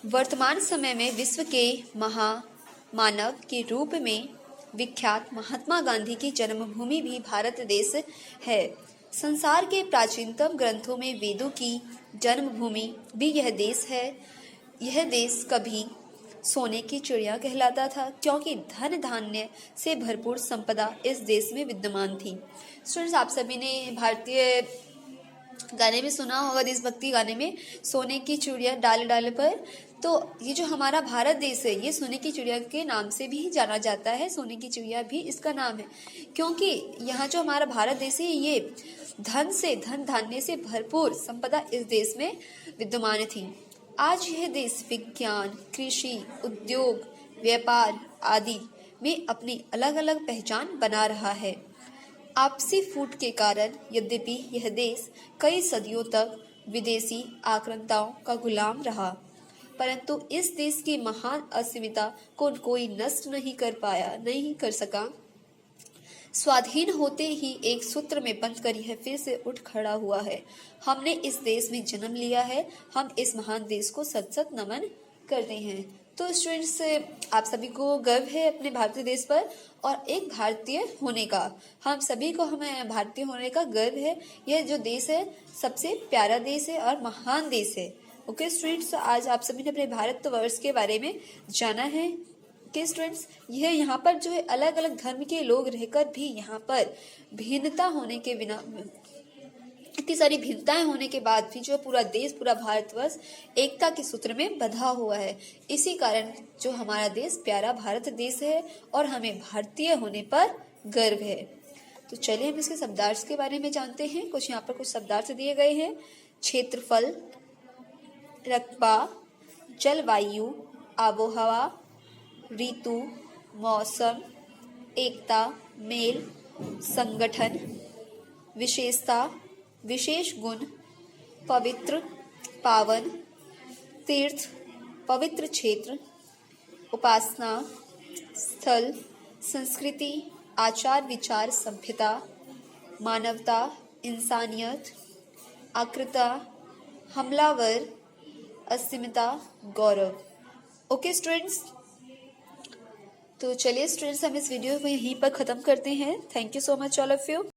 वर्तमान समय में विश्व के महामानव के रूप में विख्यात महात्मा गांधी की जन्मभूमि भी भारत देश है। संसार के प्राचीनतम ग्रंथों में वेदों की जन्मभूमि भी यह देश है। यह देश कभी सोने की चिड़िया कहलाता था, क्योंकि धन धान्य से भरपूर संपदा इस देश में विद्यमान थी। स्टूडेंट्स, आप सभी ने भारतीय गाने में सुना होगा, देशभक्ति गाने में, सोने की चिड़िया डाल डाल पर। तो ये जो हमारा भारत देश है, ये सोने की चिड़िया के नाम से भी जाना जाता है। सोने की चिड़िया भी इसका नाम है, क्योंकि यहाँ जो हमारा भारत देश है, ये धन धान्य से भरपूर संपदा इस देश में विद्यमान थी। आज यह देश विज्ञान, कृषि, उद्योग, व्यापार आदि में अपनी अलग अलग पहचान बना रहा है। आपसी फूट के कारण यद्यपि यह देश कई सदियों तक विदेशी आक्रांताओं का गुलाम रहा, परंतु इस देश की महान अस्मिता को कोई नष्ट नहीं कर सका। स्वाधीन होते ही एक सूत्र में बंधकर यह फिर से उठ खड़ा हुआ है। हमने इस देश में जन्म लिया है, हम इस महान देश को सत सत नमन करते हैं। तो स्टूडेंट्स, आप सभी को गर्व है अपने भारतीय देश पर और एक भारतीय होने का। हम सभी को हमें भारतीय होने का गर्व है। यह जो देश है सबसे प्यारा देश है और महान देश है। ओके स्टूडेंट्स, आज आप सभी ने अपने भारतवर्ष के बारे में जाना है कि स्टूडेंट्स, यह यहाँ पर जो है अलग अलग धर्म के लोग रहकर भी यहाँ पर भिन्नता होने के बिना, इतनी सारी भिन्नताएं होने के बाद भी जो पूरा देश, पूरा भारतवर्ष एकता के सूत्र में बंधा हुआ है। इसी कारण जो हमारा देश प्यारा भारत देश है और हमें भारतीय होने पर गर्व है। तो चलिए हम इसके शब्दार्थ के बारे में जानते हैं। कुछ यहाँ पर कुछ शब्दार्थ दिए गए हैं। क्षेत्रफल, रकबा, जलवायु, आबोहवा, ऋतु, मौसम, एकता, मेल, संगठन, विशेषता, विशेष गुण, पवित्र, पावन, तीर्थ, पवित्र क्षेत्र, उपासना स्थल, संस्कृति, आचार विचार, सभ्यता, मानवता, इंसानियत, आकृता, हमलावर, अस्मिता, गौरव। ओके स्टूडेंट्स, तो चलिए स्टूडेंट्स, हम इस वीडियो को यहीं पर ख़त्म करते हैं। Thank you so much all of you.